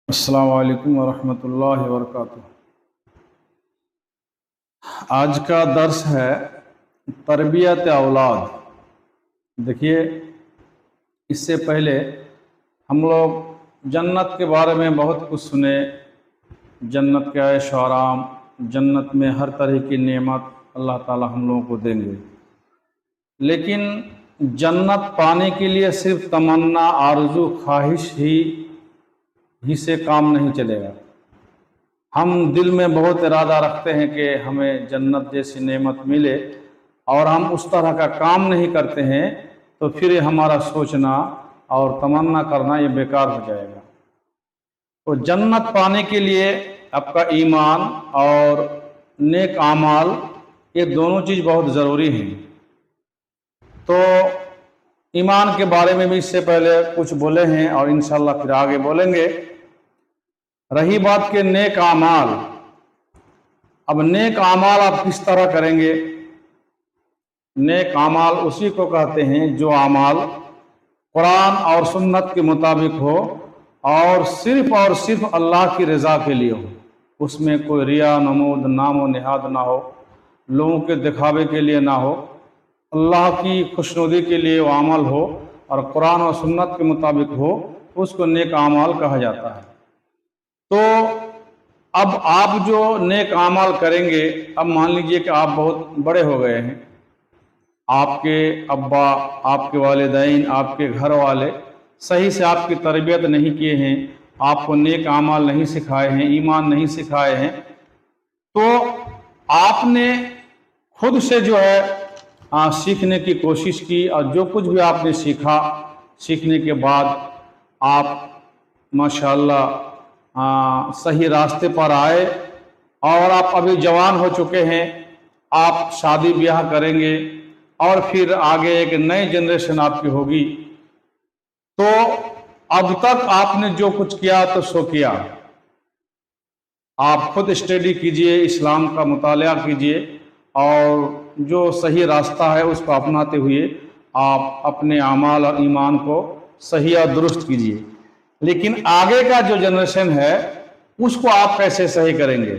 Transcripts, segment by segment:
السلام علیکم ورحمۃ اللہ وبرکاتہ۔ آج کا درس ہے تربیت اولاد۔ دیکھیے، اس سے پہلے ہم لوگ جنت کے بارے میں بہت کچھ سنے، جنت کے عیش و آرام، جنت میں ہر طرح کی نعمت اللہ تعالی ہم لوگوں کو دیں گے، لیکن جنت پانے کے لیے صرف تمنا، آرزو، خواہش ہی سے کام نہیں چلے گا۔ ہم دل میں بہت ارادہ رکھتے ہیں کہ ہمیں جنت جیسی نعمت ملے اور ہم اس طرح کا کام نہیں کرتے ہیں تو پھر ہمارا سوچنا اور تمنا کرنا یہ بیکار ہو جائے گا۔ تو جنت پانے کے لیے آپ کا ایمان اور نیک اعمال، یہ دونوں چیز بہت ضروری ہیں۔ تو ایمان کے بارے میں بھی اس سے پہلے کچھ بولے ہیں اور انشاءاللہ پھر آگے بولیں گے۔ رہی بات کہ نیک اعمال، اب نیک اعمال آپ کس طرح کریں گے؟ نیک اعمال اسی کو کہتے ہیں جو اعمال قرآن اور سنت کے مطابق ہو اور صرف اللہ کی رضا کے لیے ہو، اس میں کوئی ریا، نمود، نام و نہاد نہ ہو، لوگوں کے دکھاوے کے لیے نہ ہو، اللہ کی خوشنودی کے لیے وہ عمل ہو اور قرآن اور سنت کے مطابق ہو، اس کو نیک اعمال کہا جاتا ہے۔ تو اب آپ جو نیک اعمال کریں گے، اب مان لیجئے کہ آپ بہت بڑے ہو گئے ہیں، آپ کے ابا، آپ کے والدین، آپ کے گھر والے صحیح سے آپ کی تربیت نہیں کیے ہیں، آپ کو نیک اعمال نہیں سکھائے ہیں، ایمان نہیں سکھائے ہیں، تو آپ نے خود سے جو ہے سیکھنے کی کوشش کی، اور جو کچھ بھی آپ نے سیکھا، سیکھنے کے بعد آپ ماشاءاللہ صحیح راستے پر آئے اور آپ ابھی جوان ہو چکے ہیں، آپ شادی بیاہ کریں گے اور پھر آگے ایک نئی جنریشن آپ کی ہوگی۔ تو اب تک آپ نے جو کچھ کیا تو سو کیا، آپ خود اسٹڈی کیجئے، اسلام کا مطالعہ کیجئے اور جو صحیح راستہ ہے اس کو اپناتے ہوئے آپ اپنے اعمال اور ایمان کو صحیح اور درست کیجئے۔ لیکن آگے کا جو جنریشن ہے اس کو آپ کیسے صحیح کریں گے؟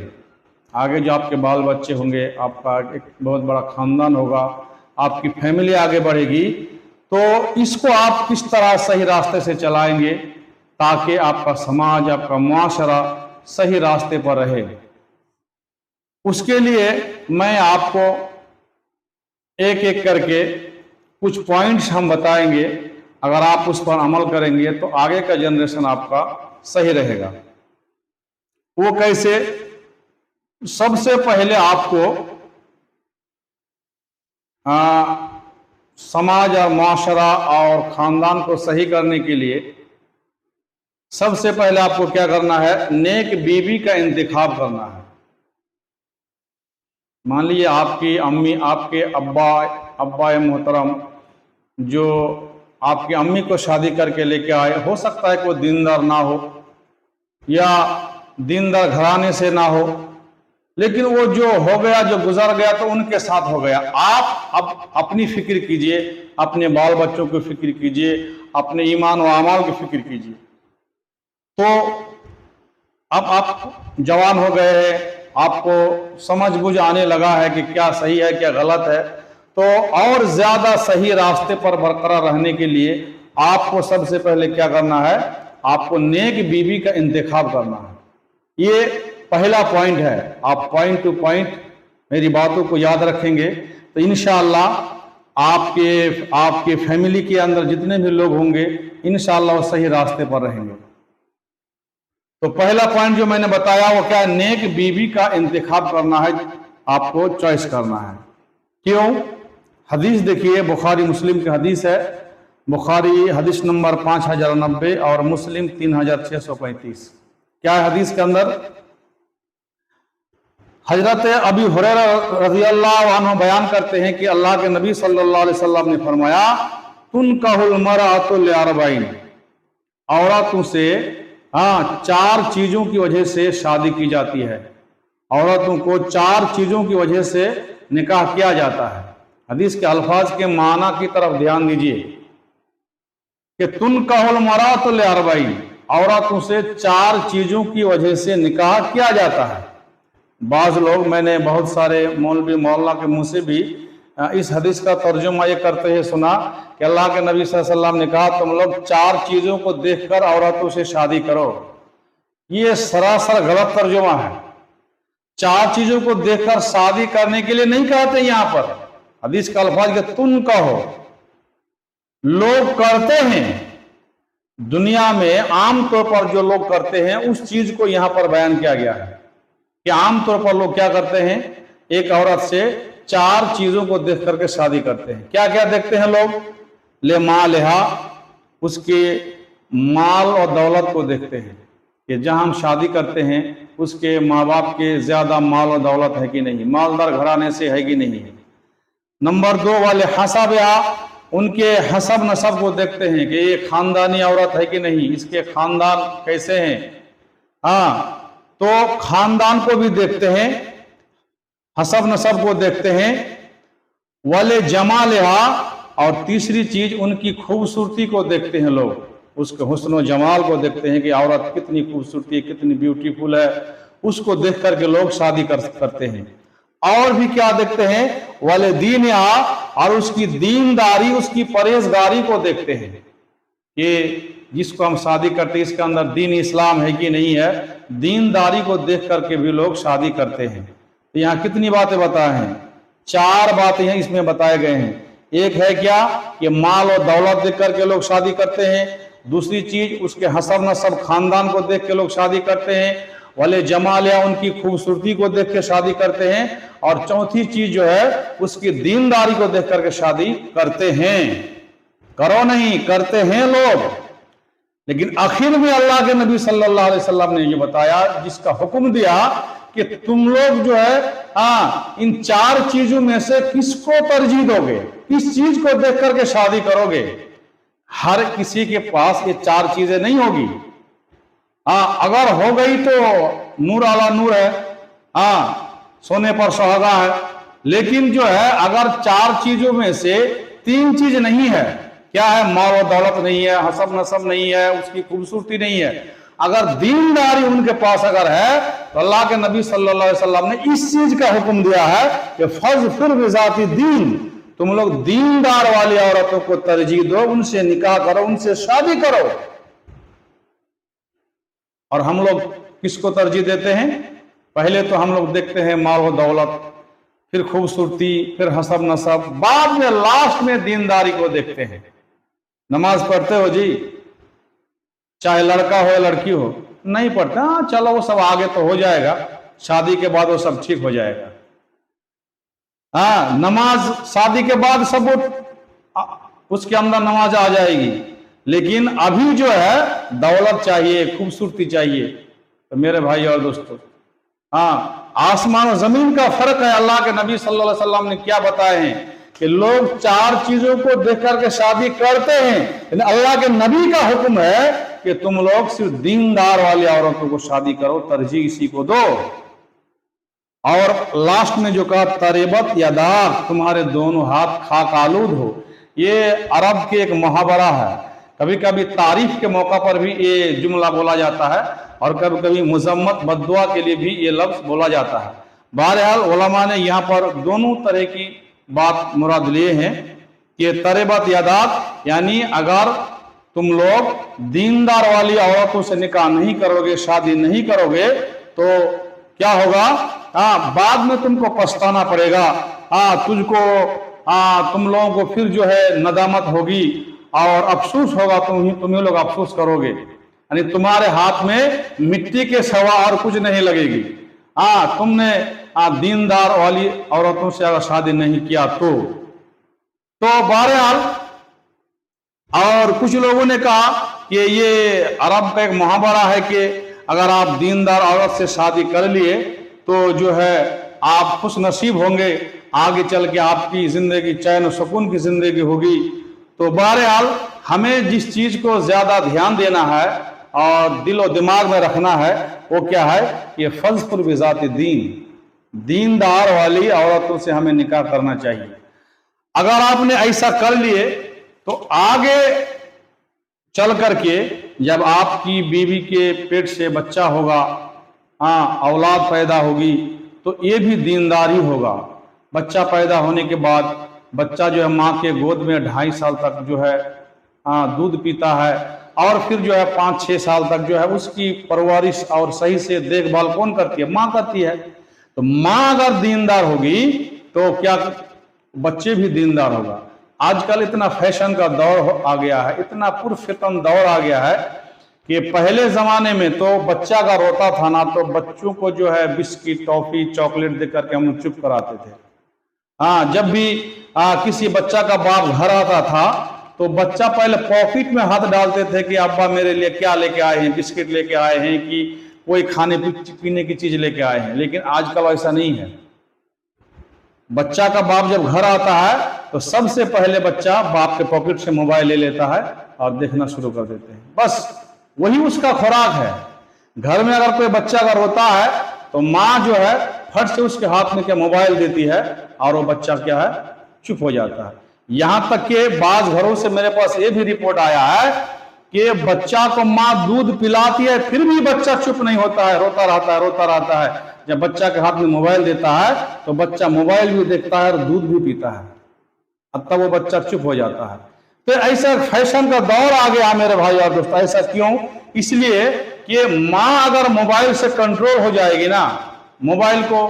آگے جو آپ کے بال بچے ہوں گے، آپ کا ایک بہت بڑا خاندان ہوگا، آپ کی فیملی آگے بڑھے گی، تو اس کو آپ کس طرح صحیح راستے سے چلائیں گے تاکہ آپ کا سماج، آپ کا معاشرہ صحیح راستے پر رہے؟ اس کے لیے میں آپ کو ایک ایک کر کے کچھ پوائنٹس ہم بتائیں گے، اگر آپ اس پر عمل کریں گے تو آگے کا جنریشن آپ کا صحیح رہے گا۔ وہ کیسے؟ سب سے پہلے آپ کو سماج اور معاشرہ اور خاندان کو صحیح کرنے کے لیے سب سے پہلے آپ کو کیا کرنا ہے؟ نیک بیوی کا انتخاب کرنا ہے۔ مان لیجیے آپ کی امی، آپ کے ابا محترم جو آپ کی امی کو شادی کر کے لے کے آئے، ہو سکتا ہے کوئی دیندار نہ ہو یا دیندار گھرانے سے نہ ہو، لیکن وہ جو ہو گیا، جو گزر گیا تو ان کے ساتھ ہو گیا۔ آپ اب اپنی فکر کیجئے، اپنے بال بچوں کی فکر کیجئے، اپنے ایمان و اعمال کی فکر کیجئے۔ تو اب آپ جوان ہو گئے ہیں، آپ کو سمجھ بوجھ آنے لگا ہے کہ کیا صحیح ہے کیا غلط ہے، تو اور زیادہ صحیح راستے پر برقرار رہنے کے لیے آپ کو سب سے پہلے کیا کرنا ہے؟ آپ کو نیک بیوی کا انتخاب کرنا ہے۔ یہ پہلا پوائنٹ ہے۔ آپ پوائنٹ ٹو پوائنٹ میری باتوں کو یاد رکھیں گے تو انشاءاللہ آپ کے فیملی کے اندر جتنے بھی لوگ ہوں گے انشاءاللہ وہ صحیح راستے پر رہیں گے۔ تو پہلا پوائنٹ جو میں نے بتایا وہ کیا ہے؟ نیک بیوی کا انتخاب کرنا ہے، آپ کو چوائس کرنا ہے۔ کیوں؟ حدیث دیکھیے، بخاری مسلم کی حدیث ہے، بخاری حدیث نمبر 5090 اور مسلم 3635۔ کیا ہے حدیث کے اندر؟ حضرت ابی ہریرہ رضی اللہ عنہ بیان کرتے ہیں کہ اللہ کے نبی صلی اللہ علیہ وسلم نے فرمایا، تنکح المرأۃ لاربعین، عورتوں سے چار چیزوں کی وجہ سے شادی کی جاتی ہے، عورتوں کو چار چیزوں کی وجہ سے نکاح کیا جاتا ہے۔ حدیث کے الفاظ کے معنی کی طرف دھیان دیجیے کہ تنکح المرأۃ لاربعین، औरतों से 4 चीज़ों की वजह से निकाह किया जाता है। बाज़ लोग, मैंने बहुत सारे मौलवी मौलाना के मुंह से भी इस हदीस का तर्जुमा ये करते हैं सुना कि अल्लाह के नबी सल्लल्लाहु अलैहि वसल्लम ने कहा तुम लोग 4 चीज़ों को देखकर औरतों से शादी करो। ये सरासर गलत तर्जुमा है। 4 चीज़ों को देखकर शादी करने के लिए नहीं कहते यहाँ पर। हदीस का अल्फाज के तुम कहो, लोग करते हैं दुनिया में, आमतौर पर जो लोग करते हैं उस चीज को यहां पर बयान किया गया है कि आमतौर पर लोग क्या करते हैं, एक औरत से 4 चीजों को देख करके शादी करते हैं। क्या क्या देखते हैं लोग? ले मालिहा, उसके माल और दौलत को देखते हैं कि जहां हम शादी करते हैं उसके माँ बाप के ज्यादा माल और दौलत है कि नहीं, मालदार घराने से है कि नहीं है। नंबर 2 वाले हसाबिया, उनके हसब नसब को देखते हैं कि ये खानदानी औरत है कि नहीं, इसके खानदान कैसे हैं। हाँ, तो खानदान को भी देखते हैं, हसब नसब को देखते हैं। वाले जमालिहा, और तीसरी चीज उनकी खूबसूरती को देखते हैं लोग, उसके हुस्न व जमाल को देखते हैं कि औरत कितनी खूबसूरती है, कितनी ब्यूटीफुल है, उसको देख करके लोग शादी करते हैं। और भी क्या देखते हैं? वाले दीनिया, और उसकी दीनदारी, उसकी परहेजगारी को देखते हैं कि जिसको हम शादी करते हैं इसके अंदर दीन इस्लाम है कि नहीं है। दीनदारी को देख करके भी लोग शादी करते हैं। तो यहाँ कितनी बातें बताए हैं? 4 बातें हैं इसमें बताए गए हैं। एक है क्या कि माल और दौलत देख करके लोग शादी करते हैं। दूसरी चीज उसके हसब नसब खानदान को देख के लोग शादी करते हैं। वाले जमाल, या उनकी खूबसूरती को देख के शादी करते हैं। और चौथी चीज जो है उसकी दीनदारी को देख करके शादी करते हैं। करो नहीं, करते हैं लोग। लेकिन आखिर में अल्लाह के नबी सल्लल्लाहु अलैहि वसल्लम ने ये बताया, जिसका हुक्म दिया कि तुम लोग जो है इन 4 चीजों में से किसको तरजीह दोगे, किस चीज को देख करके शादी करोगे। हर किसी के पास ये 4 चीजें नहीं होगी। अगर हो गई तो नूर आला नूर है, सोने पर सुहागा है। लेकिन जो है अगर 4 चीजों में से 3 चीज नहीं है, क्या है? माल और दौलत नहीं है, हसब नसब नहीं है, उसकी खूबसूरती नहीं है, अगर दीनदारी उनके पास अगर है, तो अल्लाह के नबी सल्लल्लाहु अलैहि वसल्लम ने इस चीज का हुक्म दिया है कि फज़फिर बिज़ाति दीन, तुम लोग दीनदार वाली औरतों को तरजीह दो, उनसे निकाह करो, उनसे शादी करो। और हम लोग किसको तरजीह देते हैं? पहले तो हम लोग देखते हैं माल और दौलत, फिर खूबसूरती, फिर हसब नसब, बाद में लास्ट में दीनदारी को देखते हैं। नमाज पढ़ते हो जी, चाहे लड़का हो या लड़की हो? नहीं पढ़ते। चलो वो सब आगे तो हो जाएगा, शादी के बाद वो सब ठीक हो जाएगा। नमाज शादी के बाद सब उसके अंदर नमाज आ जाएगी। लेकिन अभी जो है दौलत चाहिए, खूबसूरती चाहिए। तो मेरे भाई और दोस्तों, आसमान और जमीन का फर्क है। अल्लाह के नबी सल्लल्लाहु अलैहि वसल्लम ने क्या बताए हैं कि लोग 4 चीजों को देख करके शादी करते हैं, लेकिन अल्लाह के नबी का हुक्म है कि तुम लोग सिर्फ दीनदार वाली औरतों को शादी करो, तरजीह इसी को दो। और लास्ट में जो कहा, तरेबत यदाक, तुम्हारे दोनों हाथ खाक आलूद हो। ये अरब के एक मुहावरा है। कभी कभी तारीफ के मौका पर भी ये जुमला बोला जाता है, और कभी कभी मुजम्मत बद्दुआ के लिए भी ये लफ्ज बोला जाता है। बहरहाल उलमा ने यहाँ पर दोनों तरह की बात मुराद लिए हैं कि तरेबत यदाक, यानी अगर तुम लोग दीनदार वाली औरतों से निकाह नहीं करोगे, शादी नहीं करोगे, तो क्या होगा? बाद में तुमको पछताना पड़ेगा। तुम लोगों को फिर जो है नदामत होगी और अफसोस होगा, तुम्हें लोग अफसोस करोगे। यानी तुम्हारे हाथ में मिट्टी के सिवा और कुछ नहीं लगेगी। तुमने दीनदार वाली औरतों से अगर शादी नहीं किया तो बहरहाल। और कुछ लोगों ने कहा कि ये अरब का एक मुहावरा है कि अगर आप दीनदार औरत से शादी कर लिए तो जो है आप खुश नसीब होंगे, आगे चल के आपकी जिंदगी चैन और सुकून की जिंदगी होगी। तो बहरहाल हमें जिस चीज को ज्यादा ध्यान देना है और दिल और दिमाग में रखना है वो क्या है? ये फज़फिर बिज़ाति दीन, दीनदार वाली औरतों से हमें निकाह करना चाहिए। अगर आपने ऐसा कर लिए तो आगे चल करके जब आपकी बीवी के पेट से बच्चा होगा, औलाद पैदा होगी, तो ये भी दीनदारी होगा। बच्चा पैदा होने के बाद बच्चा जो है माँ के गोद में 2.5 साल तक जो है दूध पीता है, और फिर जो है 5-6 साल तक जो है उसकी परवरिश और सही से देखभाल कौन करती है? माँ करती है। तो माँ अगर दीनदार होगी तो क्या बच्चे भी दीनदार होगा। आजकल इतना फैशन का दौर आ गया है, इतना पुरफितन दौर आ गया है कि पहले जमाने में तो बच्चा का रोता था ना, तो बच्चों को जो है बिस्किट, टॉफी, चॉकलेट दे करके हम चुप कराते थे। जब भी किसी बच्चा का बाप घर आता था तो बच्चा पहले पॉकेट में हाथ डालते थे कि अब्बा मेरे लिए क्या लेके आए हैं, बिस्किट लेके आए हैं कि कोई खाने पीने की चीज लेके आए हैं। लेकिन आजकल ऐसा नहीं है। बच्चा का बाप जब घर आता है तो सबसे पहले बच्चा बाप के पॉकेट से मोबाइल ले लेता है और देखना शुरू कर देते हैं। बस वही उसका खुराक है। घर में अगर कोई बच्चा अगर रोता है तो माँ जो है फट से उसके हाथ में क्या मोबाइल देती है और वो बच्चा क्या है चुप हो जाता है। यहां तक कि बाज घरों से मेरे पास ये भी रिपोर्ट आया है कि बच्चा को माँ दूध पिलाती है फिर भी बच्चा चुप नहीं होता है, रोता रहता है। जब बच्चा के हाथ में मोबाइल देता है तो बच्चा मोबाइल भी देखता है और दूध भी पीता है, अब तब वो बच्चा चुप हो जाता है। तो ऐसा फैशन का दौर आ गया मेरे भाई और दोस्तों। ऐसा क्यों? इसलिए कि माँ अगर मोबाइल से कंट्रोल हो जाएगी ना, मोबाइल को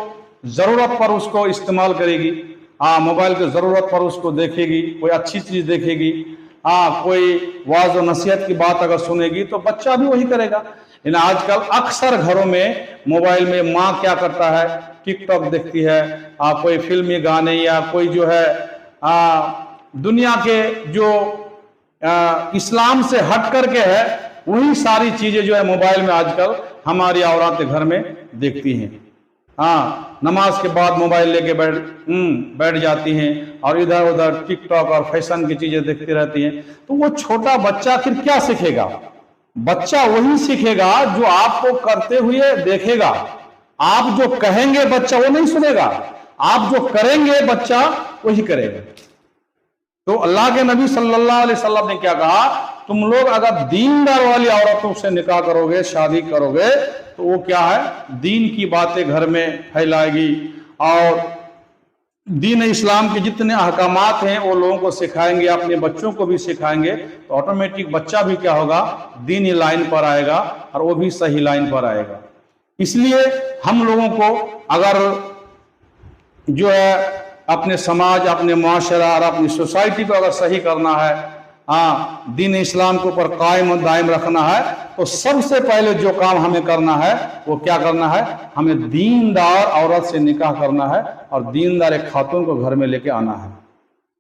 जरूरत पर उसको इस्तेमाल करेगी, मोबाइल की जरूरत पर उसको देखेगी, कोई अच्छी चीज देखेगी, कोई वाज और नसीहत की बात अगर सुनेगी तो बच्चा भी वही करेगा। लेकिन आजकल अक्सर घरों में मोबाइल में माँ क्या करता है, टिकटॉक देखती है, कोई फिल्मी गाने या कोई जो है दुनिया के जो इस्लाम से हट करके है वही सारी चीजें जो है मोबाइल में आजकल हमारी औरतें घर में देखती हैं। नमाज के बाद मोबाइल लेके बैठ जाती हैं और इधर उधर टिकटॉक और फैशन की चीजें देखती रहती हैं। तो वो छोटा बच्चा फिर क्या सीखेगा? बच्चा वही सीखेगा जो आपको करते हुए देखेगा। आप जो कहेंगे बच्चा वो नहीं सुनेगा, आप जो करेंगे बच्चा वही करेगा। तो अल्लाह के नबी सल्लल्लाहु अलैहि वसल्लम ने क्या कहा, तुम लोग अगर दीनदार वाली औरतों से निकाह करोगे, शादी करोगे, तो वो क्या है, दीन की बातें घर में फैलाएगी और दीन इस्लाम के जितने अहकामात हैं वो लोगों को सिखाएंगे, अपने बच्चों को भी सिखाएंगे। तो ऑटोमेटिक बच्चा भी क्या होगा, दीनी लाइन पर आएगा और वो भी सही लाइन पर आएगा। इसलिए हम लोगों को अगर जो है अपने समाज, अपने मुआशरा और अपनी सोसाइटी को अगर सही करना है, दीन इस्लाम के ऊपर कायम और दायम रखना है, तो सबसे पहले जो काम हमें करना है वो क्या करना है, हमें दीनदार औरत से निकाह करना है और दीनदार एक खातून को घर में लेके आना है।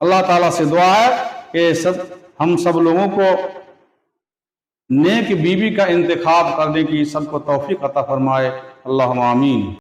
अल्लाह ताला से दुआ है कि हम सब लोगों को नेक बीवी का इंतखाब करने की सबको तौफीक अता फरमाए। अल्लाहुम्मा आमीन।